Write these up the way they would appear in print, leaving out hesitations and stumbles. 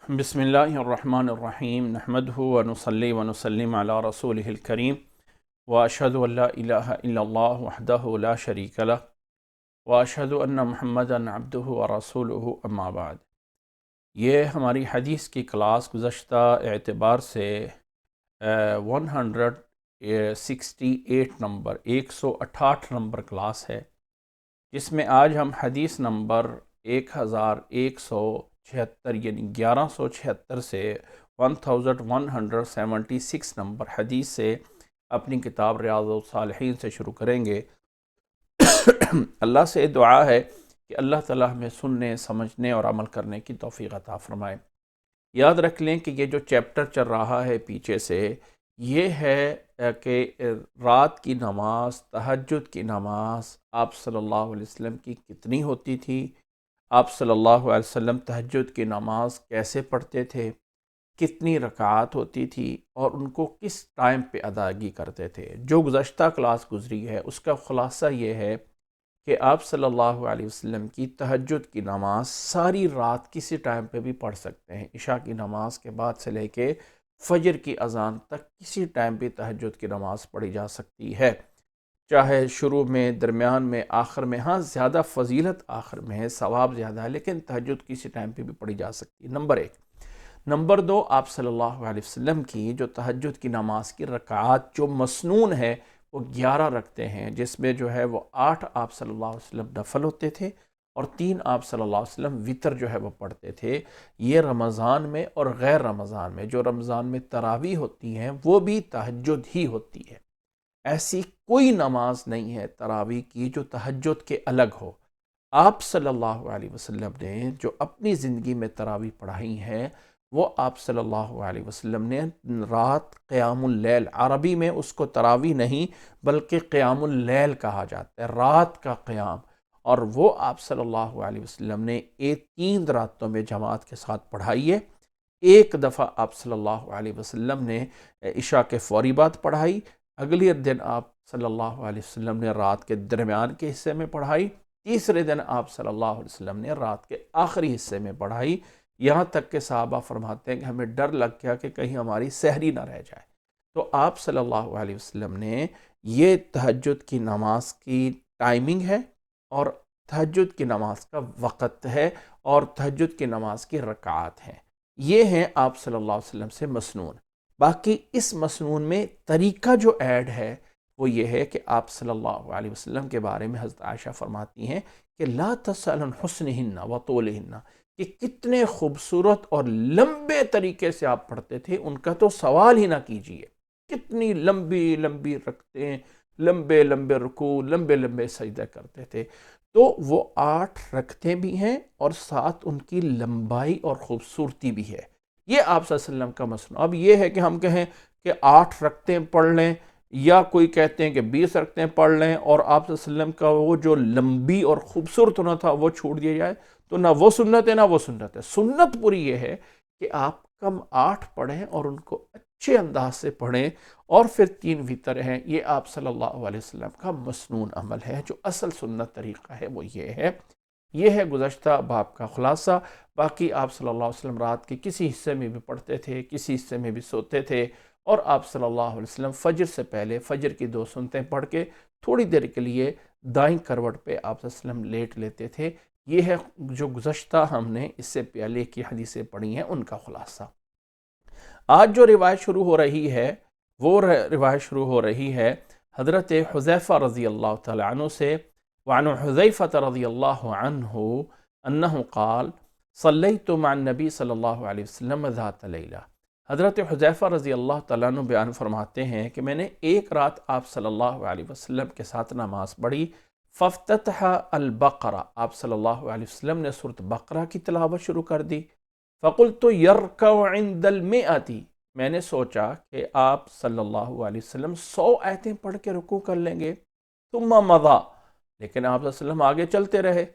بسم اللہ الرحمن الرحیم نحمدہ ونصلی ونسلم علی رسولہ الکریم واشہد ان لا الہ الا اللہ وحدہ لا شریک لہ واشہد ان محمدا عبدہ ورسولہ اما بعد۔ یہ ہماری حدیث کی کلاس گزشتہ اعتبار سے 168 نمبر 168 نمبر کلاس ہے، جس میں آج ہم حدیث نمبر 1176 یعنی 1176 سے 1176 نمبر حدیث سے اپنی کتاب ریاض الصالحین سے شروع کریں گے۔ اللہ سے دعا ہے کہ اللہ تعالیٰ ہمیں سننے، سمجھنے اور عمل کرنے کی توفیق عطا فرمائے۔ یاد رکھ لیں کہ یہ جو چیپٹر چل رہا ہے پیچھے سے، یہ ہے کہ رات کی نماز، تہجد کی نماز آپ صلی اللہ علیہ وسلم کی کتنی ہوتی تھی، آپ صلی اللہ علیہ وسلم تہجد کی نماز کیسے پڑھتے تھے، کتنی رکعات ہوتی تھی اور ان کو کس ٹائم پہ ادائیگی کرتے تھے۔ جو گزشتہ کلاس گزری ہے اس کا خلاصہ یہ ہے کہ آپ صلی اللہ علیہ وسلم کی تہجد کی نماز ساری رات کسی ٹائم پہ بھی پڑھ سکتے ہیں۔ عشاء کی نماز کے بعد سے لے کے فجر کی اذان تک کسی ٹائم پہ تہجد کی نماز پڑھی جا سکتی ہے، چاہے شروع میں، درمیان میں، آخر میں۔ ہاں زیادہ فضیلت آخر میں ہے، ثواب زیادہ ہے، لیکن تہجد کسی ٹائم پہ بھی پڑھی جا سکتی ہے، نمبر 1۔ نمبر 2، آپ صلی اللہ علیہ وسلم کی جو تہجد کی نماز کی رکعات جو مسنون ہے وہ 11 رکھتے ہیں، جس میں جو ہے وہ 8 آپ صلی اللہ علیہ وسلم نفل ہوتے تھے اور 3 آپ صلی اللہ علیہ وسلم وطر جو ہے وہ پڑھتے تھے۔ یہ رمضان میں اور غیر رمضان میں، جو رمضان میں تراویح ہوتی ہیں وہ بھی تہجد ہی ہوتی ہے۔ ایسی کوئی نماز نہیں ہے تراویح کی جو تہجد کے الگ ہو۔ آپ صلی اللہ علیہ وسلم نے جو اپنی زندگی میں تراویح پڑھائی ہیں، وہ آپ صلی اللہ علیہ وسلم نے رات قیام اللیل، عربی میں اس کو تراویح نہیں بلکہ قیام اللیل کہا جاتا ہے، رات کا قیام، اور وہ آپ صلی اللہ علیہ وسلم نے 3 راتوں میں جماعت کے ساتھ پڑھائی ہے۔ ایک دفعہ آپ صلی اللہ علیہ وسلم نے عشاء کے فوری بعد پڑھائی، اگلے دن آپ صلی اللہ علیہ وسلم نے رات کے درمیان کے حصے میں پڑھائی، تیسرے دن آپ صلی اللہ علیہ وسلم نے رات کے آخری حصے میں پڑھائی، یہاں تک کہ صحابہ فرماتے ہیں کہ ہمیں ڈر لگ گیا کہ کہیں ہماری سحری نہ رہ جائے۔ تو آپ صلی اللہ علیہ وسلم نے یہ تہجد کی نماز کی ٹائمنگ ہے اور تہجد کی نماز کا وقت ہے اور تہجد کی نماز کی رکعات ہیں، یہ ہیں آپ صلی اللہ علیہ وسلم سے مسنون۔ باقی اس مسنون میں طریقہ جو ایڈ ہے وہ یہ ہے کہ آپ صلی اللہ علیہ وسلم کے بارے میں حضرت عائشہ فرماتی ہیں کہ لا تسأل عن حسنہن وطولہن، کہ کتنے خوبصورت اور لمبے طریقے سے آپ پڑھتے تھے، ان کا تو سوال ہی نہ کیجیے۔ کتنی لمبی لمبی رکعتیں، لمبے لمبے رکوع، لمبے لمبے سجدے کرتے تھے۔ تو وہ 8 رکعتیں بھی ہیں اور ساتھ ان کی لمبائی اور خوبصورتی بھی ہے، یہ آپ صلی اللہ علیہ وسلم کا مسنون۔ اب یہ ہے کہ ہم کہیں کہ 8 رکعتیں پڑھ لیں، یا کوئی کہتے ہیں کہ 20 رکعتیں پڑھ لیں اور آپ صلی اللہ علیہ وسلم کا وہ جو لمبی اور خوبصورت ہونا تھا وہ چھوڑ دیا جائے، تو نہ وہ سنت ہے نہ وہ سنت ہے۔ سنت پوری یہ ہے کہ آپ کم 8 پڑھیں اور ان کو اچھے انداز سے پڑھیں، اور پھر 3 وطر ہیں، یہ آپ صلی اللہ علیہ وسلم کا مسنون عمل ہے۔ جو اصل سنت طریقہ ہے وہ یہ ہے۔ یہ ہے گزشتہ باب کا خلاصہ۔ باقی آپ صلی اللہ علیہ وسلم رات کے کسی حصے میں بھی پڑھتے تھے، کسی حصے میں بھی سوتے تھے، اور آپ صلی اللہ علیہ وسلم فجر سے پہلے فجر کی 2 سنتیں پڑھ کے تھوڑی دیر کے لیے دائیں کروٹ پہ آپ صلی اللہ علیہ وسلم لیٹ لیتے تھے۔ یہ ہے جو گزشتہ ہم نے اس سے پہلے کی حدیثیں پڑھی ہیں ان کا خلاصہ۔ آج جو روایت شروع ہو رہی ہے وہ روایت شروع ہو رہی ہے حضرت حذیفہ رضی اللہ تعالی عنہ سے۔ وعن حذیفہ رضی اللہ عنہ انہ قال صلیت مع النبی صلی اللہ علیہ وسلم ذات لیلہ۔ حضرت حذیفہ رضی اللہ تعالیٰ عنہ بیان فرماتے ہیں کہ میں نے ایک رات آپ صلی اللہ علیہ وسلم کے ساتھ نماز پڑھی، فافتتح البقرہ، آپ صلی اللہ علیہ وسلم نے سورۃ بقرہ کی تلاوت شروع کر دی۔ فقلت یرکع عند المئۃ، میں نے سوچا کہ آپ صلی اللہ علیہ وسلم 100 آیتیں پڑھ کے رکوع کر لیں گے۔ ثم مضى، لیکن آپ صلی اللہ علیہ وسلم آگے چلتے رہے۔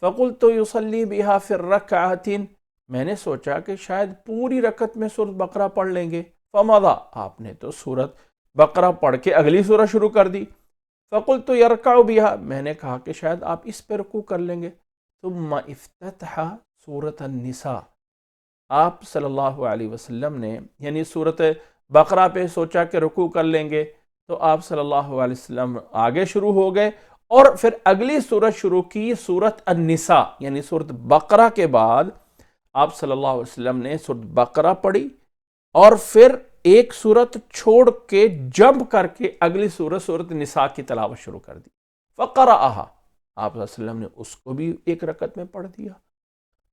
فقلت یصلی بها فی الرکعۃ، میں نے سوچا کہ شاید پوری رکعت میں سورۃ بقرہ پڑھ لیں گے۔ فمضى، آپ نے تو سورۃ بقرہ پڑھ کے اگلی سورہ شروع کر دی۔ فقلت یرکع بها، میں نے کہا کہ شاید آپ اس پہ رکوع کر لیں گے۔ ثم افتتح سورۃ النساء، آپ صلی اللہ علیہ وسلم نے یعنی صورت بقرہ پہ سوچا کہ رکوع کر لیں گے، تو آپ صلی اللہ علیہ وسلم آگے شروع ہو گئے اور پھر اگلی صورت شروع کی، صورت النساء، یعنی صورت بقرہ کے بعد آپ صلی اللہ علیہ وسلم نے صورت بقرہ پڑھی اور پھر ایک صورت چھوڑ کے جمپ کر کے اگلی صورت نساء کی تلاوت شروع کر دی۔ فقرأها، آپ صلی اللہ علیہ وسلم نے اس کو بھی ایک رکعت میں پڑھ دیا۔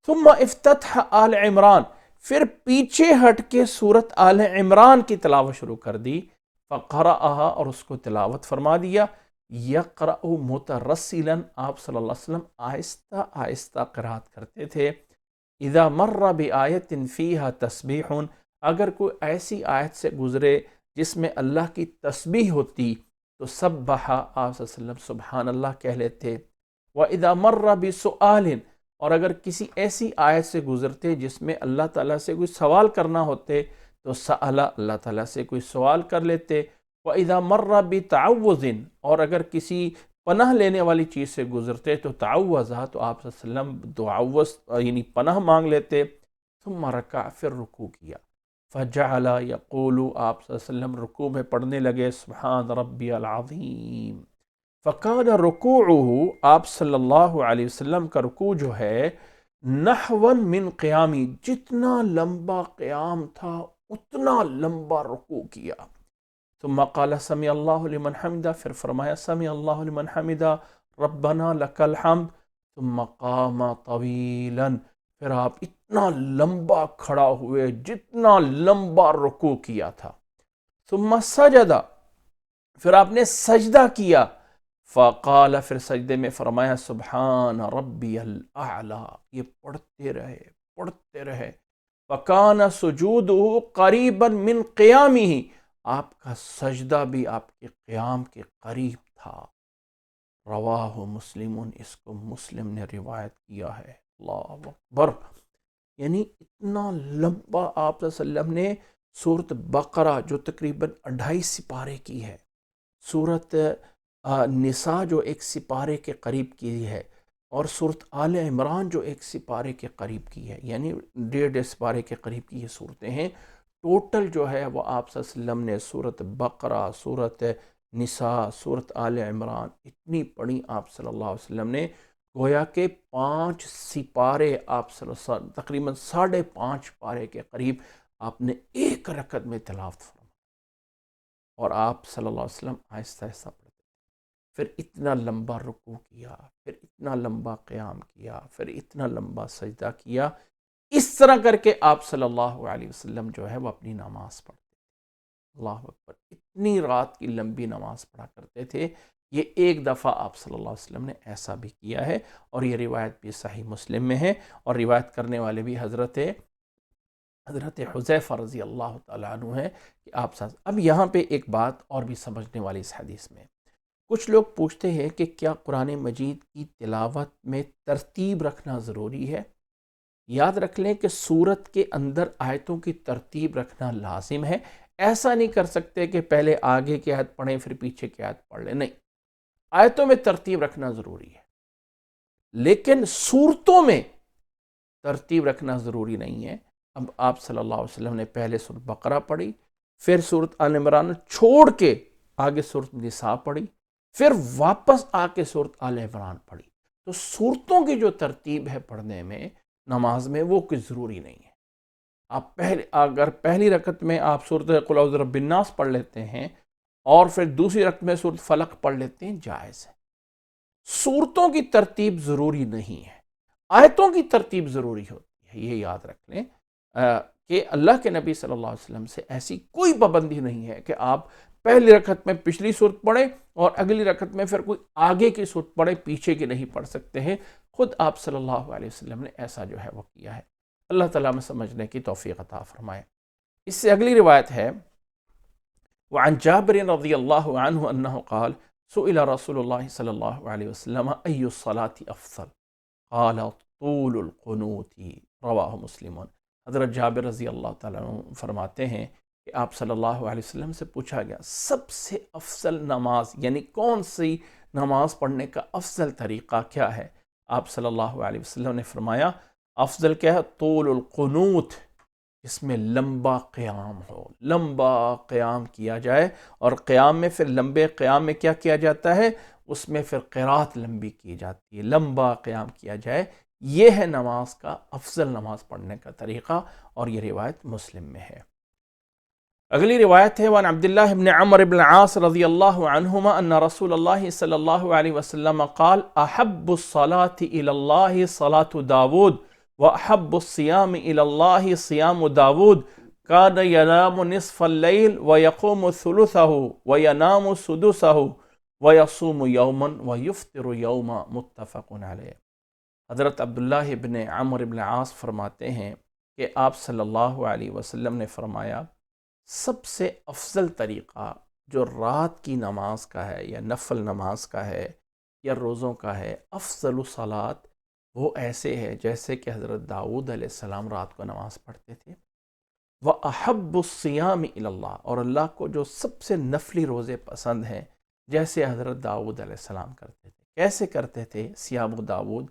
ثم افتتح آل عمران، پھر پیچھے ہٹ کے صورت آل عمران کی تلاوت شروع کر دی۔ فقرأها، اور اس کو تلاوت فرما دیا۔ یقرأ مترسلا، آپ صلی اللہ علیہ وسلم آہستہ آہستہ قرات کرتے تھے۔ اذا مر بآیت فیہا تسبیح، اگر کوئی ایسی آیت سے گزرے جس میں اللہ کی تسبیح ہوتی تو سبح، آپ صلی اللہ علیہ وسلم سبحان اللہ کہہ لیتے۔ وَإِذَا مَرَّ بِسُؤَالٍ، اور اگر کسی ایسی آیت سے گزرتے جس میں اللہ تعالیٰ سے کوئی سوال کرنا ہوتے تو سأل، اللہ تعالیٰ سے کوئی سوال کر لیتے۔ وَإِذَا مَرَّ بِتَعَوُّذٍ، اور اگر کسی پناہ لینے والی چیز سے گزرتے تو تعوذہ، تو آپ صلی اللہ علیہ وسلم دعوذ یعنی پناہ مانگ لیتے۔ ثم رکع، پھر رکوع کیا۔ فجعل یقول، آپ صلی اللہ علیہ وسلم رکوع میں پڑھنے لگے سبحان ربی العظیم۔ فکان رکوعہ، آپ صلی اللہ علیہ وسلم کا رکوع جو ہے نحوا من قیامی، جتنا لمبا قیام تھا اتنا لمبا رکوع کیا۔ ثم قال سمع اللہ لمن حمدہ، پھر فرمایا سمع اللہ لمن حمدہ ربنا لک الحمد۔ ثم قام طویلا، پھر آپ اتنا لمبا کھڑا ہوئے جتنا لمبا رکوع کیا تھا۔ ثم سجد، پھر آپ نے سجدہ کیا۔ فقال، پھر سجدے میں فرمایا سبحان ربی الاعلی، یہ پڑھتے رہے۔ فکان سجودہ قریبا من قیامہ، آپ کا سجدہ بھی آپ کے قیام کے قریب تھا۔ رواہ مسلم، اس کو مسلم نے روایت کیا ہے۔ اللہ اکبر، یعنی اتنا لمبا آپ صلی اللہ علیہ وسلم نے سورت بقرہ جو تقریباً 2.5 سپارے کی ہے، سورت نساء جو 1 سپارے کے قریب کی ہے، اور سورت آل عمران جو 1 سپارے کے قریب کی ہے، یعنی 1.5 سپارے کے قریب کی یہ صورتیں ہیں۔ ٹوٹل جو ہے وہ آپ صلی اللہ علیہ وسلم نے سورت بقرہ، سورت نساء، سورت آل عمران اتنی پڑھی آپ صلی اللہ علیہ وسلم نے، گویا کہ 5 سپارے آپ صلی اللہ علیہ وسلم، تقریباً 5.5 پارے کے قریب آپ نے ایک رکعت میں تلاوت فرمائی، اور آپ صلی اللہ علیہ وسلم آہستہ آہستہ پڑھتے، پھر اتنا لمبا رکوع کیا، پھر اتنا لمبا قیام کیا، پھر اتنا لمبا سجدہ کیا۔ اس طرح کر کے آپ صلی اللہ علیہ وسلم جو ہے وہ اپنی نماز پڑھتے تھے۔ اللہ اکبر، اتنی رات کی لمبی نماز پڑھا کرتے تھے۔ یہ ایک دفعہ آپ صلی اللہ علیہ وسلم نے ایسا بھی کیا ہے، اور یہ روایت بھی صحیح مسلم میں ہے، اور روایت کرنے والے بھی حضرت حذیفہ رضی اللہ تعالیٰ عنہ ہے کہ آپ ساتھ۔ اب یہاں پہ ایک بات اور بھی سمجھنے والی اس حدیث میں، کچھ لوگ پوچھتے ہیں کہ کیا قرآن مجید کی تلاوت میں ترتیب رکھنا ضروری ہے؟ یاد رکھ لیں کہ سورت کے اندر آیتوں کی ترتیب رکھنا لازم ہے۔ ایسا نہیں کر سکتے کہ پہلے آگے کی آیت پڑھیں پھر پیچھے کی آیت پڑھ لیں، نہیں، آیتوں میں ترتیب رکھنا ضروری ہے، لیکن صورتوں میں ترتیب رکھنا ضروری نہیں ہے۔ اب آپ صلی اللہ علیہ وسلم نے پہلے سورت بقرہ پڑھی، پھر سورت آل عمران چھوڑ کے آگے سورت نساء پڑھی، پھر واپس آ کے سورت آل عمران پڑھی۔ تو صورتوں کی جو ترتیب ہے پڑھنے میں نماز میں وہ کچھ ضروری نہیں ہے۔ آپ اگر پہلی رکعت میں آپ سورت قل اعوذ برب الناس پڑھ لیتے ہیں اور پھر دوسری رکعت میں سورت فلق پڑھ لیتے ہیں، جائز ہے۔ صورتوں کی ترتیب ضروری نہیں ہے، آیتوں کی ترتیب ضروری ہوتی ہے۔ یہ یاد رکھ لیں کہ اللہ کے نبی صلی اللہ علیہ وسلم سے ایسی کوئی پابندی نہیں ہے کہ آپ پہلی رکعت میں پچھلی سورت پڑھیں اور اگلی رکعت میں پھر کوئی آگے کی سورت پڑھیں، پیچھے کی نہیں پڑھ سکتے ہیں۔ خود آپ صلی اللہ علیہ وسلم نے ایسا جو ہے وہ کیا ہے۔ اللہ تعالیٰ میں سمجھنے کی توفیق عطا فرمائے۔ اس سے اگلی روایت ہے، وعن جابر رضی اللہ عنہ انہ قال سئل رسول اللہ صلی اللہ علیہ وسلم ای الصلاة افضل قال طول القنوت، رواہ مسلم۔ حضرت جابر رضی اللہ تعالیٰ عنہ فرماتے ہیں کہ آپ صلی اللہ علیہ وسلم سے پوچھا گیا سب سے افضل نماز، یعنی کون سی نماز پڑھنے کا افضل طریقہ کیا ہے؟ آپ صلی اللہ علیہ وسلم نے فرمایا افضل کیا ہے؟ طول القنوت، اس میں لمبا قیام ہو، لمبا قیام کیا جائے، اور قیام میں پھر لمبے قیام میں کیا کیا جاتا ہے؟ اس میں پھر قرات لمبی کی جاتی ہے، لمبا قیام کیا جائے۔ یہ ہے نماز کا افضل نماز پڑھنے کا طریقہ، اور یہ روایت مسلم میں ہے۔ اگلی روایت ہے وعن عبداللہ بن عمر بن العاص رضی اللہ عنہما ان رسول اللہ صلی اللہ علیہ وسلم قال احب الصلاة الى اللہ صلاة داود واحب الصيام الى اللہ صيام داود كان ينام نصف الليل ويقوم ثلثه وينام سدسه ويصوم يوما ويفطر يوما متفق علیہ۔ حضرت عبداللہ بن عمر بن العاص فرماتے ہیں کہ آپ صلی اللہ علیہ وسلم نے فرمایا سب سے افضل طریقہ جو رات کی نماز کا ہے یا نفل نماز کا ہے یا روزوں کا ہے، افضل الصلاۃ وہ ایسے ہے جیسے کہ حضرت داؤد علیہ السلام رات کو نماز پڑھتے تھے۔ وَأَحَبُّ الصِّيَامِ إِلَى اللَّهِ، اور اللہ کو جو سب سے نفلی روزے پسند ہیں جیسے حضرت داؤد علیہ السلام کرتے تھے۔ کیسے کرتے تھے صیام داؤد؟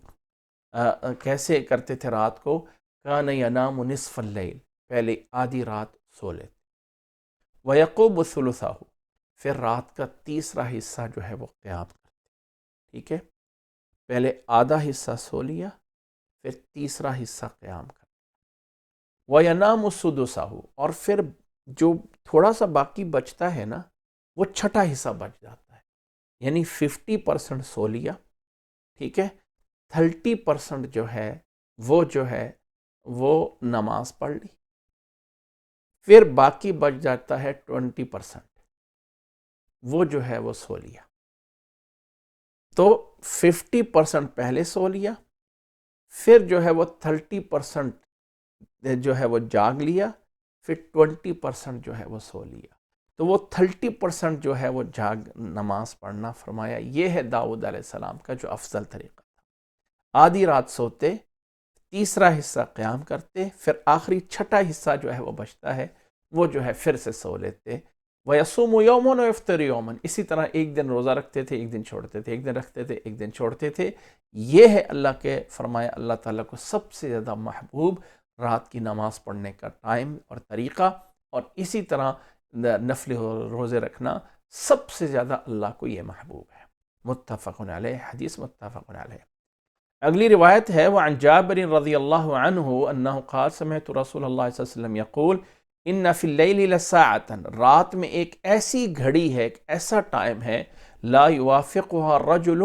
کیسے کرتے تھے رات کو؟ کان ینام نصف اللیل، پہلے آدھی رات سو لیتے، وَيَقُومُ ثُلُثَهُ، پھر رات کا تیسرا حصہ جو ہے وہ قیام کرتے، ٹھیک ہے؟ پہلے آدھا حصہ سو لیا، پھر تیسرا حصہ قیام کرتے، وَيَنَامُ سُدُسَهُ، اور پھر جو تھوڑا سا باقی بچتا ہے نا، وہ چھٹا حصہ بچ جاتا ہے، یعنی 50% سو لیا، ٹھیک ہے؟ 30% جو ہے وہ نماز پڑھ لی، پھر باقی بچ جاتا ہے 20%، وہ جو ہے وہ سو لیا۔ تو 50% پہلے سو لیا، پھر جو ہے وہ 30% جو ہے وہ جاگ لیا، پھر 20% جو ہے وہ سو لیا۔ تو وہ 30% جو ہے وہ جاگ نماز پڑھنا، فرمایا یہ ہے داؤد علیہ السلام کا جو افضل طریقہ تھا۔ آدھی رات سوتے، تیسرا حصہ قیام کرتے، پھر آخری چھٹا حصہ جو ہے وہ بچتا ہے، وہ جو ہے پھر سے سو لیتے۔ وَيَصُومُ يَوْمًا وَيَفْطِرُ يَوْمًا، اسی طرح ایک دن روزہ رکھتے تھے، ایک دن چھوڑتے تھے، ایک دن رکھتے تھے، ایک دن چھوڑتے تھے۔ یہ ہے اللہ کے فرمایا اللہ تعالیٰ کو سب سے زیادہ محبوب رات کی نماز پڑھنے کا ٹائم اور طریقہ، اور اسی طرح نفل روزے رکھنا سب سے زیادہ اللہ کو یہ محبوب ہے۔ متفق علیہ، حدیث متفق علیہ۔ اگلی روایت ہے وعن جابر رضی اللہ عنہ انہ قال سمعت رسول اللہ صلی اللہ علیہ وسلم یقول ان فی اللیل لساعۃ، رات میں ایک ایسی گھڑی ہے، ایک ایسا ٹائم ہے، لا یوافقها رجل،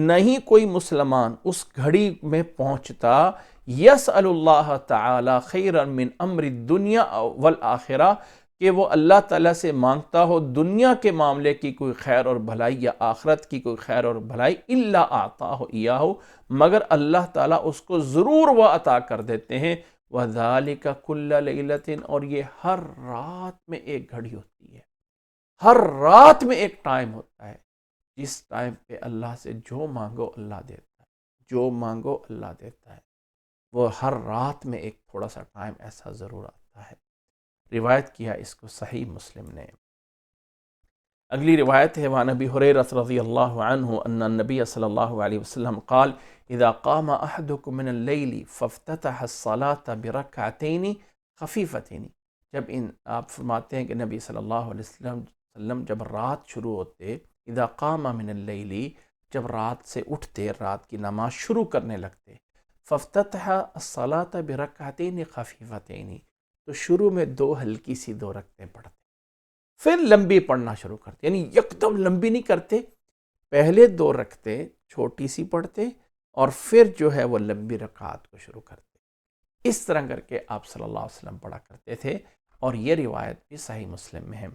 نہیں کوئی مسلمان اس گھڑی میں پہنچتا، یسأل اللہ تعالی خیرا من امر الدنیا والآخرہ، کہ وہ اللہ تعالیٰ سے مانگتا ہو دنیا کے معاملے کی کوئی خیر اور بھلائی یا آخرت کی کوئی خیر اور بھلائی، الا اعطاہ ایاہ، مگر اللہ تعالیٰ اس کو ضرور وہ عطا کر دیتے ہیں۔ وَذَلِكَ كُلَّ لَيْلَةٍ، اور یہ ہر رات میں ایک گھڑی ہوتی ہے، ہر رات میں ایک ٹائم ہوتا ہے جس ٹائم پہ اللہ سے جو مانگو اللہ دیتا ہے، جو مانگو اللہ دیتا ہے۔ وہ ہر رات میں ایک تھوڑا سا ٹائم ایسا ضرور آتا ہے۔ روایت کیا اس کو صحیح مسلم نے۔ اگلی روایت ہے وعن ابی ہریرہ رضی اللہ عنہ ان النبی صلی اللہ علیہ وسلم قال اذا قام احدکم من اللیل فافتتح الصلاة برکعتین خفیفتین، جب آپ فرماتے ہیں کہ نبی صلی اللہ علیہ وسلم جب رات شروع ہوتے، اذا قام من اللیل، جب رات سے اٹھتے، رات کی نماز شروع کرنے لگتے، فافتتح الصلاة برکعتین خفیفتین، تو شروع میں دو ہلکی سی دو رکعتیں پڑھتے، پھر لمبی پڑھنا شروع کرتے، یعنی یکدم لمبی نہیں کرتے، پہلے دو رکعتیں چھوٹی سی پڑھتے اور پھر جو ہے وہ لمبی رکعات کو شروع کرتے۔ اس طرح کر کے آپ صلی اللہ علیہ وسلم پڑھا کرتے تھے، اور یہ روایت بھی صحیح مسلم میں ہے۔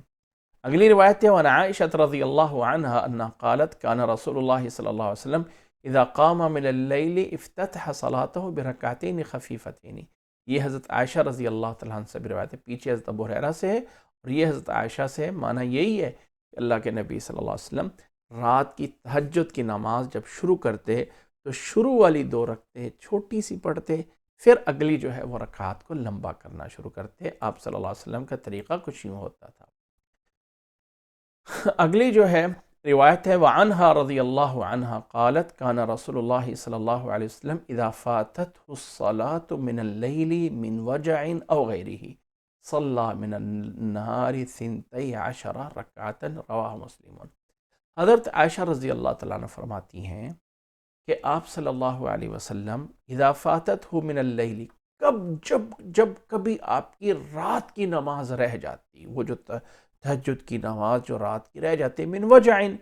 اگلی روایت ہے وعن عائشہ رضی اللہ عنہا انہا قالت کان رسول اللہ صلی اللہ علیہ وسلم اذا قام من اللیل افتتح صلاته برکعتین خفیفتین، یہ حضرت عائشہ رضی اللہ تعالیٰ عنہ سے روایت ہے، پیچھے حضرت ابو ہریرہ سے ہے اور یہ حضرت عائشہ سے ہے۔ معنی یہی ہے کہ اللہ کے نبی صلی اللہ علیہ وسلم رات کی تہجد کی نماز جب شروع کرتے تو شروع والی دو رکعتیں چھوٹی سی پڑھتے، پھر اگلی جو ہے وہ رکعات کو لمبا کرنا شروع کرتے۔ آپ صلی اللہ علیہ وسلم کا طریقہ کچھ یوں ہوتا تھا۔ اگلی جو ہے روایت ہے وعنہا رضی اللہ عنہا قالت کان رسول اللہ صلی اللہ علیہ وسلم اذا فاتته الصلاة من اللیل من وجع او غیرہ صلی من النہار 12 رکعتا رواہ مسلم۔ حضرت عائشہ رضی اللہ تعالیٰ عنہ فرماتی ہیں کہ آپ صلی اللہ علیہ وسلم اذا فاتته من اللیل، جب کبھی آپ کی رات کی نماز رہ جاتی، وہ جو تہجد کی نماز جو رات کی رہ جاتی من وجعن،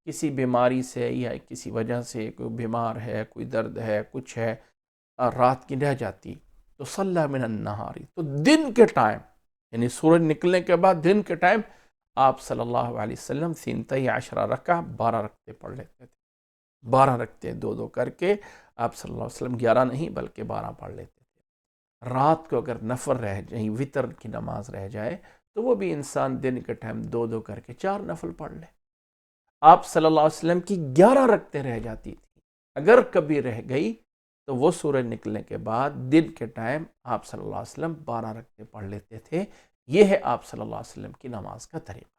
کسی بیماری سے یا کسی وجہ سے، کوئی بیمار ہے، کوئی درد ہے، کچھ ہے، رات کی رہ جاتی، تو صلی من النہاری، تو دن کے ٹائم، یعنی سورج نکلنے کے بعد دن کے ٹائم آپ صلی اللہ علیہ وسلم 12 رکعہ 12 رکعتیں پڑھ لیتے تھے، 12 رکعتیں دو دو کر کے آپ صلی اللہ علیہ وسلم 11 نہیں بلکہ 12 پڑھ لیتے تھے۔ رات کو اگر نفل رہ جائے، وطر کی نماز رہ جائے، تو وہ بھی انسان دن کے ٹائم دو دو کر کے 4 نفل پڑھ لے۔ آپ صلی اللہ علیہ وسلم کی 11 رکعتیں رہ جاتی تھی، اگر کبھی رہ گئی تو وہ سورج نکلنے کے بعد دن کے ٹائم آپ صلی اللہ علیہ وسلم 12 رکعتیں پڑھ لیتے تھے۔ یہ ہے آپ صلی اللہ علیہ وسلم کی نماز کا طریقہ۔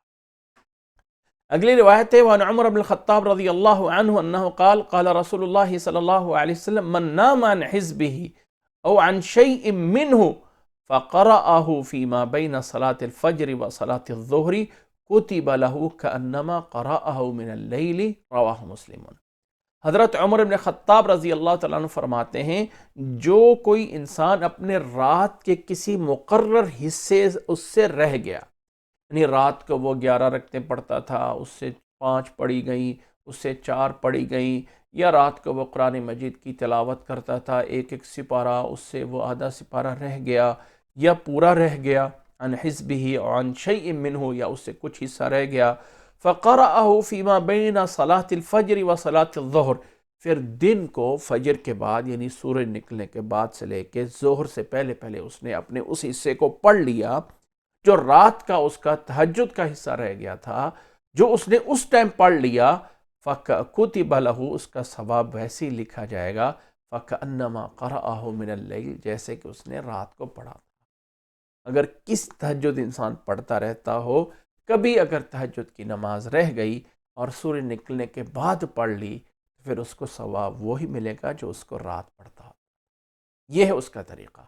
اگلی روایت ہے وعن عمر بن الخطاب رضی اللہ عنہ انہ قال قال رسول اللہ صلی اللہ علیہ وسلم من نام عن حزبه او عن شيء منه فقرأه فيما بين صلاة الفجر وصلاة الظهر كتب له كأنما قرأه من الليل رواہ مسلم۔ حضرت عمر بن خطاب رضی اللہ تعالیٰ عنہ فرماتے ہیں جو کوئی انسان اپنے رات کے کسی مقرر حصے اس سے رہ گیا، یعنی رات کو وہ 11 رکعتیں پڑھتا تھا، اس سے 5 پڑھی گئیں، اس سے 4 پڑھی گئیں، یا رات کو وہ قرآن مجید کی تلاوت کرتا تھا ایک سپارہ، اس سے وہ آدھا سپارہ رہ گیا یا پورا رہ گیا، عن حزبہ عن شیء منہ، یا اس سے کچھ حصہ رہ گیا، فقرأہ فیما بین صلاۃ الفجر و صلاۃ الظہر، پھر دن کو فجر کے بعد یعنی سورج نکلنے کے بعد سے لے کے ظہر سے پہلے اس نے اپنے اس حصے کو پڑھ لیا جو رات کا اس کا تہجد کا حصہ رہ گیا تھا، جو اس نے اس ٹائم پڑھ لیا، فَكُتِبَ لَهُ، اس کا ثواب ویسے ہی لکھا جائے گا، فَكَأَنَّمَا قَرَأَهُ مِنَ اللَّيْلِ، جیسے کہ اس نے رات کو پڑھا تھا۔ اگر کس تہجد انسان پڑھتا رہتا ہو، کبھی اگر تہجد کی نماز رہ گئی اور سورج نکلنے کے بعد پڑھ لی، پھر اس کو ثواب وہی ملے گا جو اس کو رات پڑھتا۔ یہ ہے اس کا طریقہ۔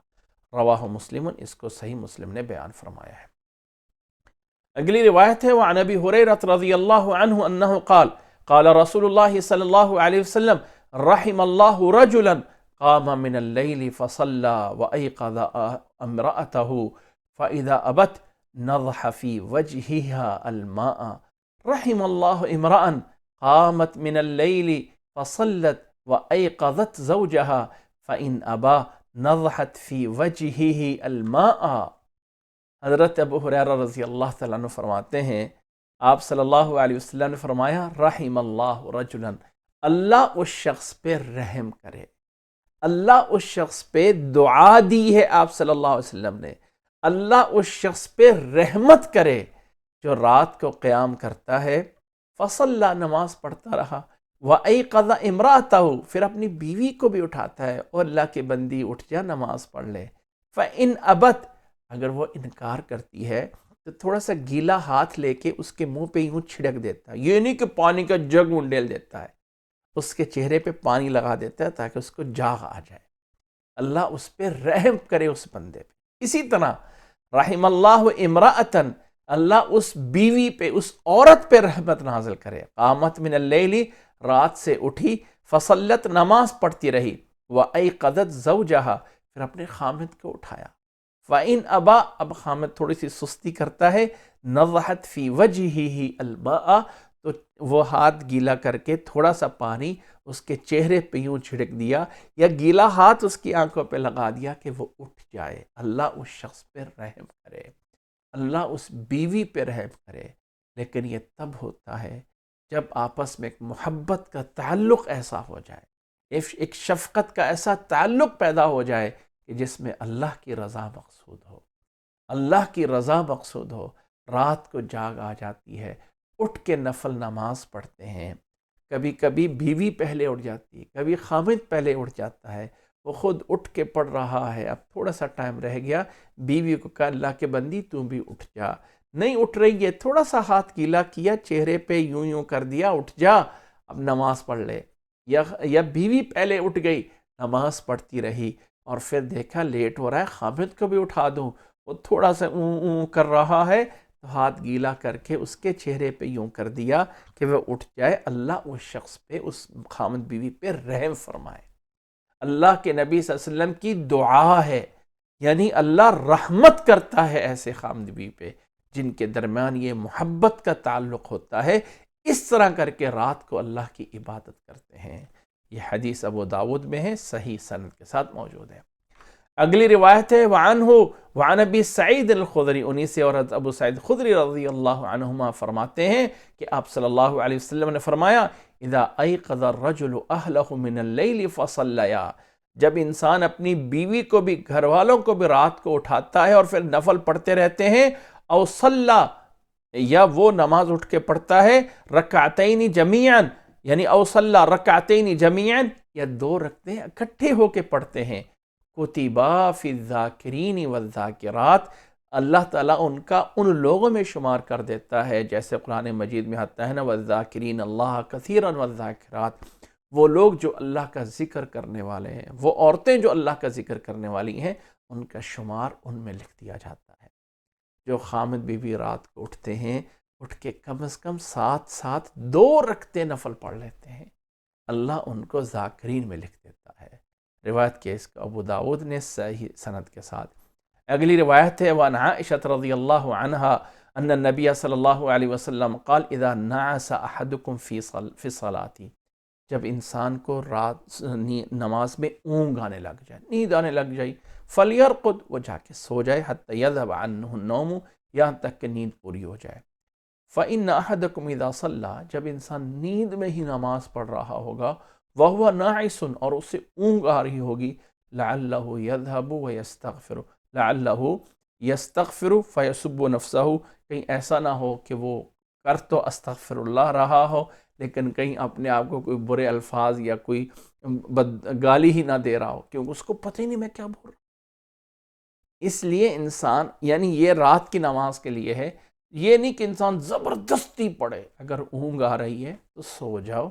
رواہ مسلم، اس کو صحیح مسلم نے بیان فرمایا ہے۔ اگلی روایت ہے وعن ابی ہریرہ رضی اللہ عنہ انہ قال قال رسول اللہ صلی اللہ علیہ وسلم رحم اللہ رجلا قام من اللیل فصلى وایقظ امرأته فاذا ابت نضح في وجهها الماء، رحم اللہ امرأ قامت من اللیل فصلت وایقظت زوجها فإن ابا نضحت فی وجہہ الماء۔ حضرت ابو ہریرہ رضی اللہ تعالیٰ عنہ فرماتے ہیں آپ صلی اللہ علیہ وسلم نے فرمایا رحم اللہ رجلا، اللہ اس شخص پہ رحم کرے، اللہ اس شخص پہ دعا دی ہے آپ صلی اللہ علیہ وسلم نے، اللہ اس شخص پہ رحمت کرے جو رات کو قیام کرتا ہے، فصلی نماز پڑھتا رہا، وَأَيْقَظَ امرأته، پھر اپنی بیوی کو بھی اٹھاتا ہے اور اللہ کے بندی اٹھ جا نماز پڑھ لے، فَإِنْ أَبَتْ، اگر وہ انکار کرتی ہے تو تھوڑا سا گیلا ہاتھ لے کے اس کے منہ پہ یوں چھڑک دیتا ہے، یہ نہیں کہ پانی کا جگ انڈیل دیتا ہے، اس کے چہرے پہ پانی لگا دیتا ہے تاکہ اس کو جاگ آ جائے، اللہ اس پہ رحم کرے اس بندے پہ۔ اسی طرح رحم اللہ امرأتن، اللہ اس بیوی پہ، اس عورت پہ رحمت نازل کرے، قامت من اللیل، رات سے اٹھی، فصلت نماز پڑھتی رہی، وَأَيْقَظَتْ زَوْجَهَا، پھر اپنے خامد کو اٹھایا، فَإِنْ أَبَا، اب خامد تھوڑی سی سستی کرتا ہے، نَضَحَتْ فِي وَجْهِهِ الْمَاءَ، تو وہ ہاتھ گیلا کر کے تھوڑا سا پانی اس کے چہرے پہ یوں چھڑک دیا یا گیلا ہاتھ اس کی آنکھوں پہ لگا دیا کہ وہ اٹھ جائے۔ اللہ اس شخص پہ رحم کرے، اللہ اس بیوی پہ رحم کرے، لیکن یہ تب ہوتا ہے جب آپس میں ایک محبت کا تعلق ایسا ہو جائے، ایک شفقت کا ایسا تعلق پیدا ہو جائے کہ جس میں اللہ کی رضا مقصود ہو، اللہ کی رضا مقصود ہو۔ رات کو جاگ آ جاتی ہے، اٹھ کے نفل نماز پڑھتے ہیں، کبھی کبھی بیوی پہلے اٹھ جاتی ہے، کبھی خامد پہلے اٹھ جاتا ہے، وہ خود اٹھ کے پڑھ رہا ہے، اب تھوڑا سا ٹائم رہ گیا، بیوی کو کہا اللہ کے بندی تو بھی اٹھ جا، نہیں اٹھ رہی ہے، تھوڑا سا ہاتھ گیلا کیا، چہرے پہ یوں کر دیا، اٹھ جا اب نماز پڑھ لے، یا بیوی پہلے اٹھ گئی، نماز پڑھتی رہی، اور پھر دیکھا لیٹ ہو رہا ہے، خامد کو بھی اٹھا دوں، وہ تھوڑا سا اون کر رہا ہے، تو ہاتھ گیلا کر کے اس کے چہرے پہ یوں کر دیا کہ وہ اٹھ جائے، اللہ اس شخص پہ، اس خامد بیوی پہ رحم فرمائے۔ اللہ کے نبی صلی اللہ علیہ وسلم کی دعا ہے، یعنی اللہ رحمت کرتا ہے ایسے خامد بیوی پہ جن کے درمیان یہ محبت کا تعلق ہوتا ہے، اس طرح کر کے رات کو اللہ کی عبادت کرتے ہیں۔ یہ حدیث ابو داود میں ہے، صحیح سند کے ساتھ موجود ہے۔ اگلی روایت ہے وعن ابی سعید الخدری، انہی سے، اور ابو سعید خدری رضی اللہ عنہما فرماتے ہیں کہ آپ صلی اللہ علیہ وسلم نے فرمایا اذا ایقظ الرجل اہلہ من اللیل فصلیا، جب انسان اپنی بیوی کو بھی، گھر والوں کو بھی رات کو اٹھاتا ہے اور پھر نفل پڑھتے رہتے ہیں، او صلی، یا وہ نماز اٹھ کے پڑھتا ہے، رکعتین جمیعاً، یعنی او صلی رکعتین جمیعاً، یا 2 رکعتیں اکٹھے ہو کے پڑھتے ہیں، کتبا فی الذاکرین والذاکرات، اللہ تعالیٰ ان کا ان لوگوں میں شمار کر دیتا ہے، جیسے قرآن مجید میں آتا ہے نا، والذاکرین اللہ کثیرا والذاکرات، وہ لوگ جو اللہ کا ذکر کرنے والے ہیں، وہ عورتیں جو اللہ کا ذکر کرنے والی ہیں، ان کا شمار ان میں لکھ دیا جاتا ہے۔ جو خامد بیوی رات کو اٹھتے ہیں، اٹھ کے کم از کم 7 2 رکعتیں نفل پڑھ لیتے ہیں، اللہ ان کو ذاکرین میں لکھ دیتا ہے۔ روایت کے اس کو ابو داود نے صحیح سند کے ساتھ۔ اگلی روایت ہے وعن عائشہ رضی اللہ عنہا ان النبی صلی اللہ علیہ وسلم قال اذا نعس احدکم فی الصلاۃ، جب انسان کو رات نماز میں اونگ آنے لگ جائے، نیند آنے لگ جائے، فلیرقد، وہ جا کے سو جائے، حتی یذهب عنہ النوم، یہاں تک کہ نیند پوری ہو جائے۔ فإن أحدكم إذا صلى، جب انسان نیند میں ہی نماز پڑھ رہا ہوگا، وهو ناعس، اور اسے اونگ آ رہی ہوگی، لعلہ یذهب ویستغفر، لعلہ یستغفر فیسب نفسہ، کہیں ایسا نہ ہو کہ وہ کر تو استغفر اللہ رہا ہو، لیکن کہیں اپنے آپ کو کوئی برے الفاظ یا کوئی گالی ہی نہ دے رہا ہو، کیونکہ اس کو پتہ ہی نہیں میں کیا بول رہا ہوں۔ اس لیے انسان، یعنی یہ رات کی نماز کے لیے ہے، یہ نہیں کہ انسان زبردستی پڑھے، اگر اونگ آ رہی ہے تو سو جاؤ،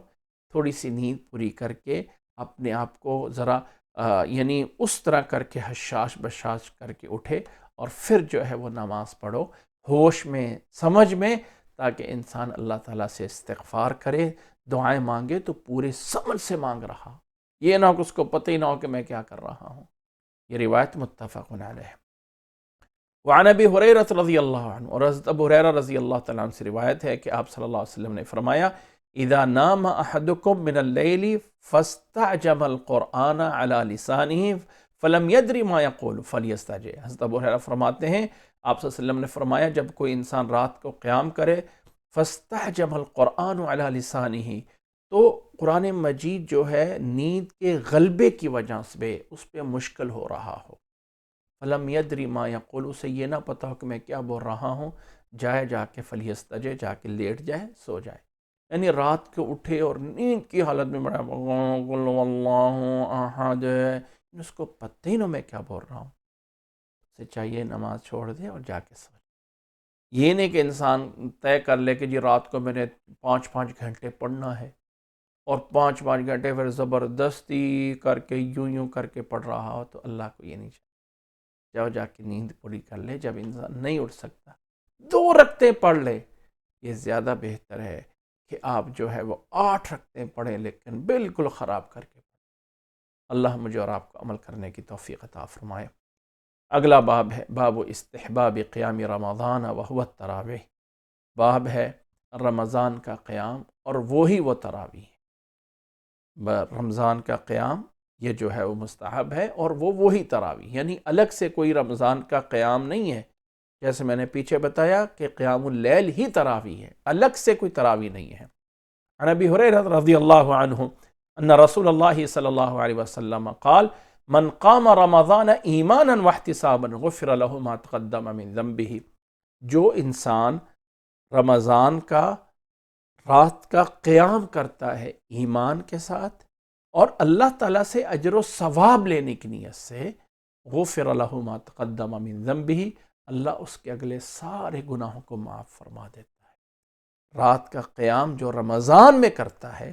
تھوڑی سی نیند پوری کر کے اپنے آپ کو ذرا یعنی اس طرح کر کے حشاش بشاش کر کے اٹھے، اور پھر جو ہے وہ نماز پڑھو ہوش میں، سمجھ میں، تاکہ انسان اللہ تعالیٰ سے استغفار کرے، دعائیں مانگے تو پورے سمجھ سے مانگ رہا، یہ نہ کہ اس کو پتہ ہی نہ ہو کہ میں کیا کر رہا ہوں۔ یہ روایت متفق علیہ۔ وعن ابی ہریرہ رضی اللہ عنہ، اور حضرت ابو ہریرہ رضی اللہ تعالیٰ عنہ سے روایت ہے کہ آپ صلی اللہ علیہ وسلم نے فرمایا اذا نام احدکم من اللیل فاستعجم القرآن علی لسانہ فلم یدر ما یقول فلیستعجل۔ حضرت ابو ہریرہ فرماتے ہیں آپ صلی اللہ علیہ وسلم نے فرمایا جب کوئی انسان رات کو قیام کرے، فاستعجم القرآن علی لسانہ، تو قرآن مجید جو ہے نیند کے غلبے کی وجہ سے اس پہ مشکل ہو رہا ہو، فلم یدری ما یقول، اسے یہ نہ پتا ہو کہ میں کیا بول رہا ہوں، جا کے فلیستجے، جا کے لیٹ جائے، سو جائے، یعنی رات کو اٹھے اور نیند کی حالت میں بڑا قل اللہ احد، اس کو پتہ ہی نہ میں کیا بول رہا ہوں، اسے چاہیے نماز چھوڑ دے اور جا کے سو جائے۔ یہ نہیں کہ انسان طے کر لے کہ جی رات کو میں نے 5 گھنٹے پڑھنا ہے، اور 5 گھنٹے پھر زبردستی کر کے یوں کر کے پڑھ رہا ہو، تو اللہ کو یہ نہیں چاہیے۔ جا کے نیند پوری کر لے، جب انسان نہیں اٹھ سکتا 2 رکعتیں پڑھ لے، یہ زیادہ بہتر ہے کہ آپ جو ہے وہ 8 رکعتیں پڑھیں، لیکن بالکل خراب کر کے پڑھیں۔ اللہ مجھے اور آپ کو عمل کرنے کی توفیق عطا فرمائے۔ اگلا باب ہے باب استحباب قیام رمضان وهو التراویح، باب ہے رمضان کا قیام اور وہی وہ تراویح ہے۔ رمضان کا قیام یہ جو ہے وہ مستحب ہے، اور وہی تراویح، یعنی الگ سے کوئی رمضان کا قیام نہیں ہے، جیسے میں نے پیچھے بتایا کہ قیام اللیل ہی تراویح ہے، الگ سے کوئی تراویح نہیں ہے۔ عن ابی ہریرہ رضی اللہ عنہ ان رسول اللہ صلی اللہ علیہ وسلم قال من قام رمضان ایمانا واحتسابا غفر له ما تقدم من ذنبه، جو انسان رمضان کا رات کا قیام کرتا ہے ایمان کے ساتھ اور اللہ تعالیٰ سے اجر و ثواب لینے کی نیت سے، غفر له ما تقدم من ذنبه، اللہ اس کے اگلے سارے گناہوں کو معاف فرما دیتا ہے۔ رات کا قیام جو رمضان میں کرتا ہے،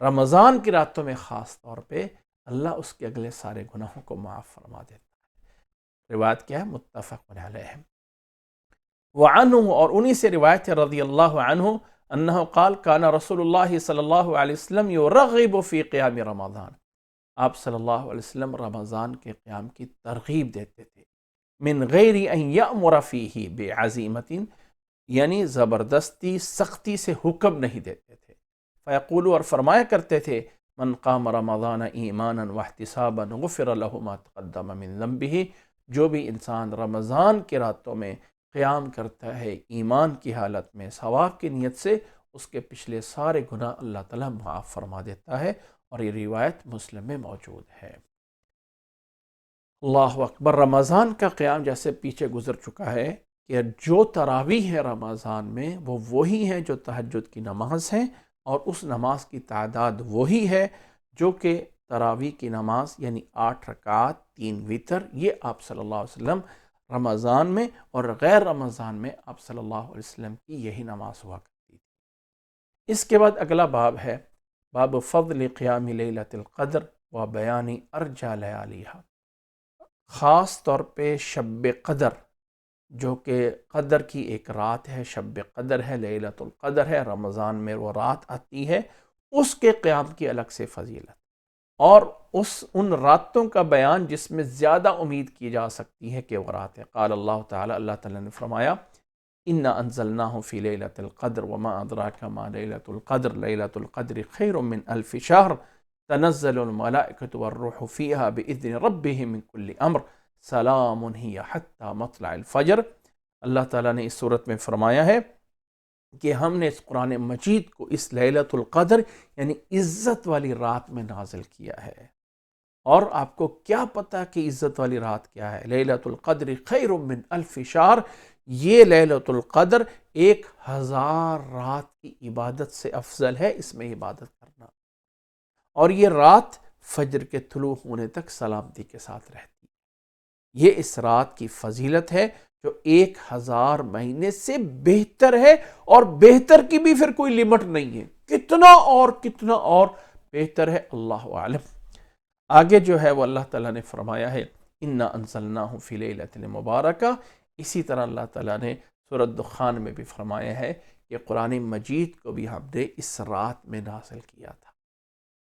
رمضان کی راتوں میں خاص طور پہ، اللہ اس کے اگلے سارے گناہوں کو معاف فرما دیتا ہے۔ روایت کیا ہے؟ متفق علیہ۔ وعنہ، اور انہی سے روایت ہے رضی اللہ عنہ، انہ قال کان رسول اللہ صلی اللہ علیہ وسلم یرغب فی قیام رمضان، آپ صلی اللہ علیہ وسلم رمضان کے قیام کی ترغیب دیتے تھے، من غیر ان یأمر فیہ بعزیمت، یعنی زبردستی سختی سے حکم نہیں دیتے تھے۔ فیقول، اور فرمایا کرتے تھے، من قام رمضان ایمانا واحتسابا غفر له ما تقدم من ذنبہ، جو بھی انسان رمضان کی راتوں میں قیام کرتا ہے ایمان کی حالت میں، ثواب کی نیت سے، اس کے پچھلے سارے گناہ اللہ تعالیٰ معاف فرما دیتا ہے، اور یہ روایت مسلم میں موجود ہے۔ اللہ اکبر۔ رمضان کا قیام جیسے پیچھے گزر چکا ہے کہ جو تراویح ہے رمضان میں وہ وہی ہیں جو تہجد کی نماز ہیں، اور اس نماز کی تعداد وہی ہے جو کہ تراویح کی نماز، یعنی 8 رکعات 3 وتر، یہ آپ صلی اللہ علیہ وسلم رمضان میں اور غیر رمضان میں آپ صلی اللہ علیہ وسلم کی یہی نماز ہوا کرتی تھی۔ اس کے بعد اگلا باب ہے باب فضل قیام لیلۃ القدر و بیان ارجا لیالیہا، خاص طور پہ شب قدر، جو کہ قدر کی ایک رات ہے، شب قدر ہے، لیلۃ القدر ہے، رمضان میں وہ رات آتی ہے، اس کے قیام کی الگ سے فضیلت، اور ان راتوں کا بیان جس میں زیادہ امید کی جا سکتی ہے کہ وہ رات ہے۔ قال اللہ تعالی، اللہ تعالیٰ نے فرمایا، انا انزلناہ فی لیلۃ القدر وما ادراک ما لیلۃ القدر لیلۃ القدر خیر من الف شہر تنزل الملائکۃ والروح فیہا باذن ربہم من کل امر سلام ہی حتی مطلع الفجر۔ اللہ تعالیٰ نے اس صورت میں فرمایا ہے کہ ہم نے اس قرآن مجید کو اس لیلۃ القدر یعنی عزت والی رات میں نازل کیا ہے، اور آپ کو کیا پتہ کہ عزت والی رات کیا ہے؟ لیلۃ القدر خیر من الف شہر، یہ لیلۃ القدر 1000 رات کی عبادت سے افضل ہے، اس میں عبادت کرنا، اور یہ رات فجر کے طلوع ہونے تک سلامتی کے ساتھ رہتی ہے۔ یہ اس رات کی فضیلت ہے جو 1000 مہینے سے بہتر ہے، اور بہتر کی بھی پھر کوئی لمٹ نہیں ہے، کتنا اور بہتر ہے اللہ عالم۔ آگے جو ہے وہ اللہ تعالیٰ نے فرمایا ہے انا انزلناہ فی لیلۃ مبارکہ، اسی طرح اللہ تعالیٰ نے سورۃ دخان میں بھی فرمایا ہے کہ قرآن مجید کو بھی ہم نے اس رات میں نازل کیا تھا۔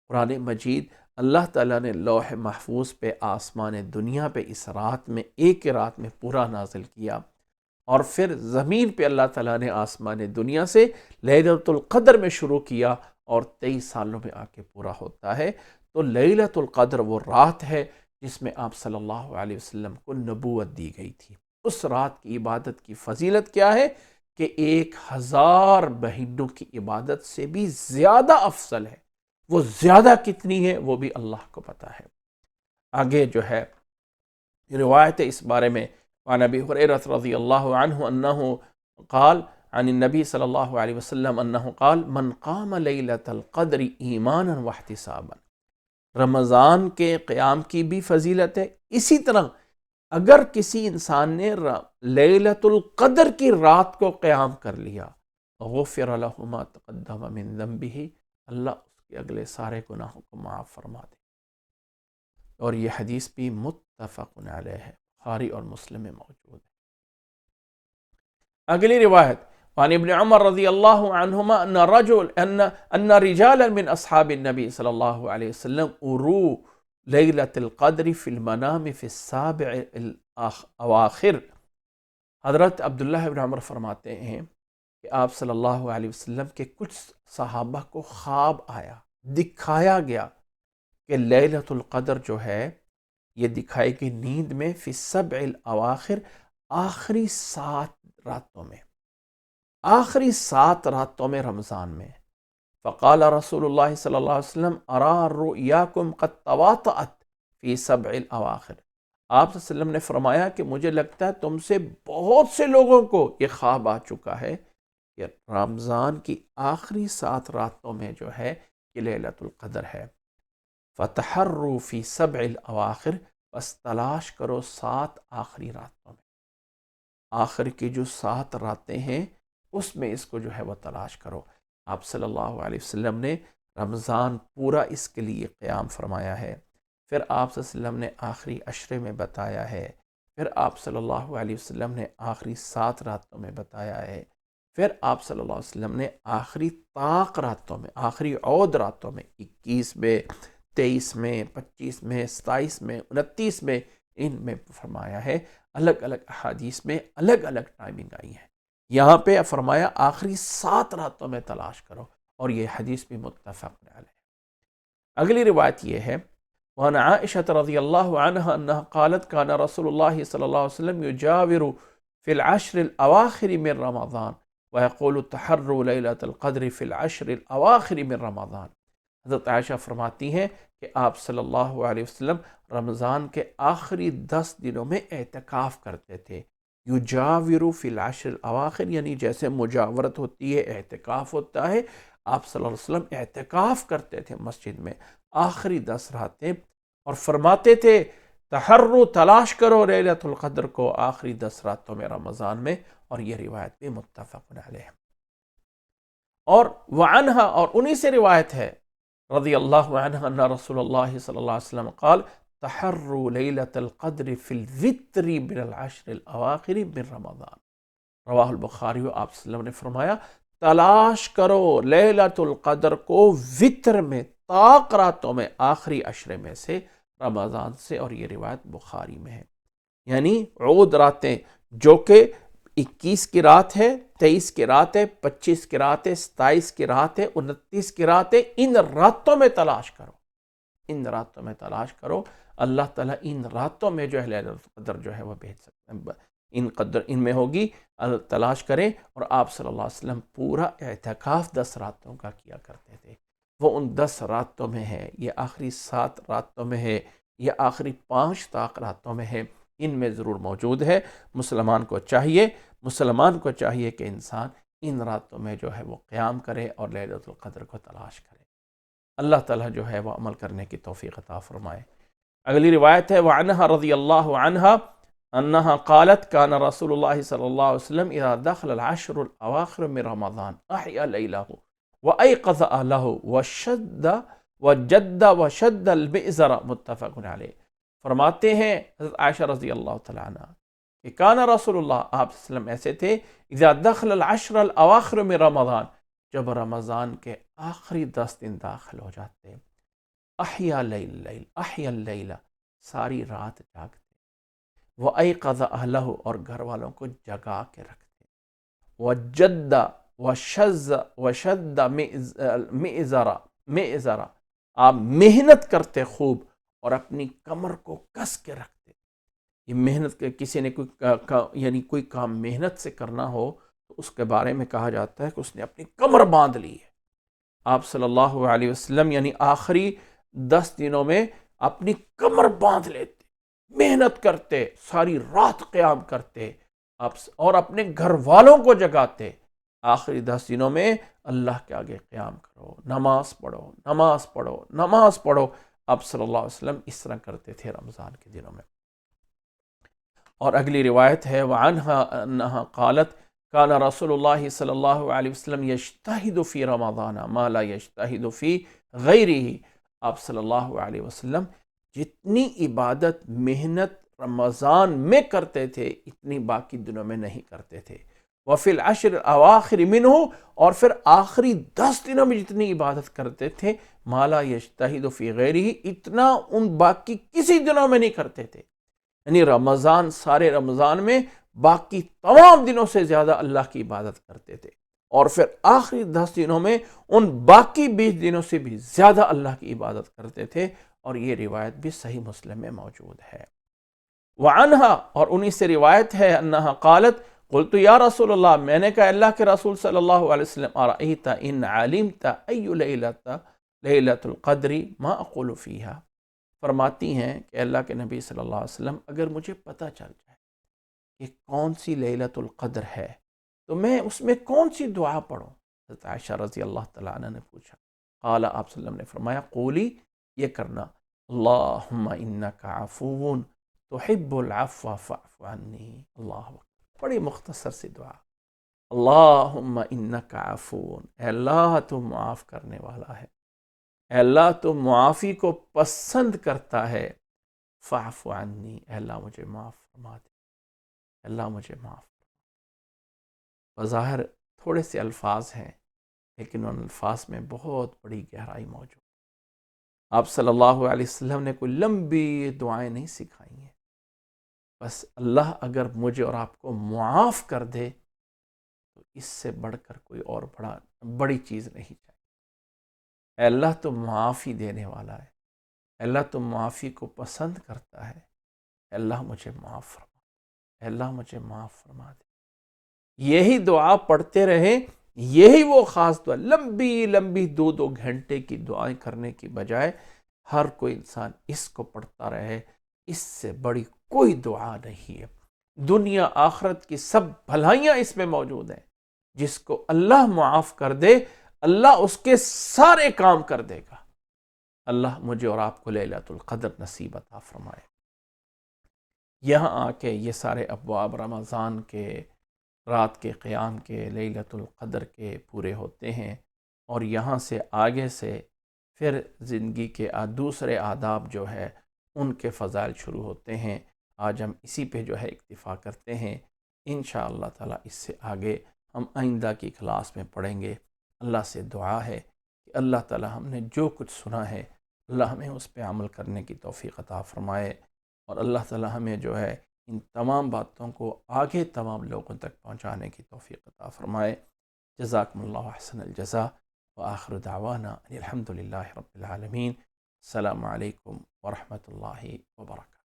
قرآن مجید اللہ تعالیٰ نے لوح محفوظ پہ آسمان دنیا پہ اس رات میں، ایک رات میں پورا نازل کیا، اور پھر زمین پہ اللہ تعالیٰ نے آسمان دنیا سے لیلۃ القدر میں شروع کیا، اور 23 سالوں میں آ کے پورا ہوتا ہے۔ تو لیلۃ القدر وہ رات ہے جس میں آپ صلی اللہ علیہ وسلم کو نبوت دی گئی تھی۔ اس رات کی عبادت کی فضیلت کیا ہے کہ 1000 مہینوں کی عبادت سے بھی زیادہ افضل ہے۔ وہ زیادہ کتنی ہے وہ بھی اللہ کو پتہ ہے۔ آگے جو ہے روایت اس بارے میں، عن ابی ہریرہ رضی اللہ عنہ انہ قال عن النبی صلی اللہ علیہ وسلم انہ قال من قام لیلۃ القدر ایمانا واحتسابا، رمضان کے قیام کی بھی فضیلت ہے، اسی طرح اگر کسی انسان نے لیلۃ القدر کی رات کو قیام کر لیا، غفر لہ ما تقدم من ذنبہ، اللہ اس کے اگلے سارے گناہوں کو معاف فرما دے۔ اور یہ حدیث بھی متفق علیہ ہے، بخاری اور مسلم میں موجود ہے۔ اگلی روایت وعن ابن عمر رضی اللہ عنہما ان رجالا من اصحاب النبی صلی اللہ علیہ وسلم ارو لیلۃ القدر فی المنام فی السابع الاواخر۔ حضرت عبداللہ ابن عمر فرماتے ہیں کہ آپ صلی اللہ علیہ وسلم کے کچھ صحابہ کو خواب آیا، دکھایا گیا کہ لیلۃ القدر جو ہے یہ دکھائی گئی نیند میں، فی السبع الاواخر، آخری 7 راتوں میں، آخری 7 راتوں میں رمضان میں۔ فقال رسول اللہ صلی اللہ علیہ وسلم ارا رؤیاکم قد تواطأت فی 7 الاواخر، آپ صلی اللہ علیہ وسلم نے فرمایا کہ مجھے لگتا ہے تم سے بہت سے لوگوں کو یہ خواب آ چکا ہے کہ رمضان کی آخری 7 راتوں میں جو ہے یہ لیلۃ القدر ہے۔ فتحروا فی 7 الاواخر، بس تلاش کرو 7 آخری راتوں میں۔ آخر کی جو 7 راتیں ہیں اس میں اس کو جو ہے وہ تلاش کرو۔ آپ صلی اللہ علیہ وسلم نے رمضان پورا اس کے لیے قیام فرمایا ہے، پھر آپ صلی اللہ علیہ وسلم نے آخری عشرے میں بتایا ہے، پھر آپ صلی اللہ علیہ وسلم نے آخری 7 راتوں میں بتایا ہے، پھر آپ صلی اللہ علیہ وسلم نے آخری طاق راتوں میں، آخری عود راتوں میں 21 میں، 23 میں، 25 میں، 27 میں، 29 میں، ان میں فرمایا ہے۔ الگ الگ احادیث میں الگ الگ ٹائمنگ آئی ہے، یہاں پہ فرمایا آخری 7 راتوں میں تلاش کرو، اور یہ حدیث بھی متفق علیہ۔ اگلی روایت یہ ہے، وعن عائشة رضی اللہ عنہ انہا قالت کان رسول اللہ صلی اللہ علیہ وسلم یجاور فی العشر الاواخر من رمضان ویقول تحروا لیلۃ القدر فی العشر الاواخر من رمضان۔ حضرت عائشہ فرماتی ہیں کہ آپ صلی اللہ علیہ وسلم رمضان کے آخری 10 دنوں میں اعتکاف کرتے تھے۔ یجاور فی العشر الاواخر یعنی جیسے مجاورت ہوتی ہے، اعتکاف ہوتا ہے، آپ صلی اللہ علیہ وسلم اعتکاف کرتے تھے مسجد میں آخری 10 راتیں، اور فرماتے تھے تحرو تلاش کرو لیلۃ القدر کو آخری 10 راتوں میں رمضان میں، اور یہ روایت بھی متفق علیہ۔ اور وعنہا، اور انہی سے روایت ہے رضی اللہ عنہ ان رسول اللہ صلی اللہ علیہ وسلم قال تحروا لیلۃ القدر فی الوتر من العشر الاواخر من رمضان، رواہ البخاری۔ آپ صلی اللہ علیہ وسلم نے فرمایا تلاش کرو لیلۃ القدر کو وتر میں، طاق راتوں میں، آخری عشرے میں سے، رمضان سے، اور یہ روایت بخاری میں ہے۔ یعنی عود راتیں جو کہ 21 کی رات ہے، 23 کی رات ہے، 25 کی رات ہے، 27 کی رات ہے، 29 کی رات ہے، ان راتوں میں تلاش کرو، ان راتوں میں تلاش کرو۔ اللہ تعالیٰ ان راتوں میں جو ہے لیلۃ القدر جو ہے وہ بھیج سکتے ہیں، ان میں ہوگی، تلاش کریں۔ اور آپ صلی اللہ علیہ وسلم پورا اعتکاف 10 راتوں کا کیا کرتے تھے، وہ ان 10 راتوں میں ہے، یہ آخری 7 راتوں میں ہے، یہ آخری 5 طاق راتوں میں ہے، ان میں ضرور موجود ہے۔ مسلمان کو چاہیے کہ انسان ان راتوں میں جو ہے وہ قیام کرے اور لیلۃ القدر کو تلاش کرے۔ اللہ تعالیٰ جو ہے وہ عمل کرنے کی توفیق عطا فرمائے۔ اگلی روایت ہے وعنہا رضی اللہ عنہا انہا قالت کان رسول اللہ صلی اللہ علیہ وسلم اذا دخل العشر الاواخر من رمضان احیا لیلہ وایقظ اہلہ وجد المئزر، متفق علیہ۔ فرماتے ہیں حضرت عائشہ رضی اللہ تعالیٰ عنہ کہ کان رسول اللہ، آپ صلی اللہ علیہ وسلم ایسے تھے، اذا دخل العشر الاواخر من رمضان، جب رمضان کے آخری 10 دن داخل ہو جاتے، احیا اللیل، ساری رات جاگتے، وایقظ اہلہ، اور گھر والوں کو جگا کے رکھتے، وجد وشد مئزرا، آپ محنت کرتے خوب اور اپنی کمر کو کس کے رکھتے۔ یہ محنت، کسی نے کوئی کام محنت سے کرنا ہو تو اس کے بارے میں کہا جاتا ہے کہ اس نے اپنی کمر باندھ لی ہے۔ آپ صلی اللہ علیہ وسلم یعنی آخری 10 دنوں میں اپنی کمر باندھ لیتے، محنت کرتے، ساری رات قیام کرتے، اور اپنے گھر والوں کو جگاتے۔ آخری 10 دنوں میں اللہ کے آگے قیام کرو، نماز پڑھو، نماز پڑھو، نماز پڑھو۔ آپ صلی اللہ علیہ وسلم اس طرح کرتے تھے رمضان کے دنوں میں۔ اور اگلی روایت ہے وعنہا انہا قالت کان رسول اللہ صلی اللہ علیہ وسلم یجتہد فی رمضان ما لا یجتہد فی غیرہ، آپ صلی اللہ علیہ وسلم جتنی عبادت محنت رمضان میں کرتے تھے اتنی باقی دنوں میں نہیں کرتے تھے۔ وفی العشر الاواخر منہ، اور پھر آخری 10 دنوں میں جتنی عبادت کرتے تھے، ما لا یجتہد فی غیرہ، اتنا ان باقی کسی دنوں میں نہیں کرتے تھے۔ یعنی رمضان، سارے رمضان میں باقی تمام دنوں سے زیادہ اللہ کی عبادت کرتے تھے، اور پھر آخری 10 دنوں میں ان باقی 20 دنوں سے بھی زیادہ اللہ کی عبادت کرتے تھے، اور یہ روایت بھی صحیح مسلم میں موجود ہے۔ وعنہا، اور انہی سے روایت ہے انہا قالت قلت یا رسول اللہ، میں نے کہا اللہ کے رسول صلی اللہ علیہ وسلم ارأیت ان علمت ای لیلۃ القدر ما اقول فیہا، فرماتی ہیں کہ اللہ کے نبی صلی اللہ علیہ وسلم اگر مجھے پتہ چل جائے کہ کون سی لیلۃ القدر ہے تو میں اس میں کون سی دعا پڑھوں؟ حضرت عائشہ رضی اللہ تعالیٰ عنہ نے پوچھا، قال، آپ صلی اللہ علیہ وسلم نے فرمایا قولی، یہ کرنا، اللہم انک عفو تحب العفو فاعف عنی، اللہ اکبر، بڑی مختصر سی دعا، اللہم انک عفون، اے اللہ تو معاف کرنے والا ہے، اے اللہ تو معافی کو پسند کرتا ہے، فاعف عنی، اے اللہ مجھے معاف فرما دے، اے اللہ مجھے معاف۔ بظاہر تھوڑے سے الفاظ ہیں لیکن ان الفاظ میں بہت بڑی گہرائی موجود۔ آپ صلی اللہ علیہ وسلم نے کوئی لمبی دعائیں نہیں سکھائی ہیں، بس اللہ اگر مجھے اور آپ کو معاف کر دے تو اس سے بڑھ کر کوئی اور بڑی چیز نہیں چاہیے۔ اے اللہ تو معافی دینے والا ہے، اے اللہ تو معافی کو پسند کرتا ہے، اے اللہ مجھے معاف فرما، اے اللہ مجھے معاف فرما دے۔ یہی دعا پڑھتے رہیں، یہی وہ خاص دعا، لمبی لمبی 2 گھنٹے کی دعائیں کرنے کی بجائے ہر کوئی انسان اس کو پڑھتا رہے، اس سے بڑی کوئی دعا نہیں ہے۔ دنیا آخرت کی سب بھلائیاں اس میں موجود ہیں۔ جس کو اللہ معاف کر دے، اللہ اس کے سارے کام کر دے گا۔ اللہ مجھے اور آپ کو لیلۃ القدر نصیب عطا فرمائے۔ یہاں آ کے یہ سارے ابواب رمضان کے، رات کے قیام کے، لیلۃ القدر کے پورے ہوتے ہیں، اور یہاں سے آگے سے پھر زندگی کے دوسرے آداب جو ہے ان کے فضائل شروع ہوتے ہیں۔ آج ہم اسی پہ جو ہے اکتفا کرتے ہیں، انشاءاللہ تعالیٰ اس سے آگے ہم آئندہ کی کلاس میں پڑھیں گے۔ اللہ سے دعا ہے کہ اللہ تعالیٰ ہم نے جو کچھ سنا ہے اللہ ہمیں اس پہ عمل کرنے کی توفیق عطا فرمائے، اور اللہ تعالیٰ ہمیں جو ہے ان تمام باتوں کو آگے تمام لوگوں تک پہنچانے کی توفیق عطا فرمائے۔ جزاکم اللہ احسن الجزاء، وآخر دعوانا ان الحمد للہ رب العالمین۔ السلام علیکم ورحمۃ اللہ وبرکاتہ۔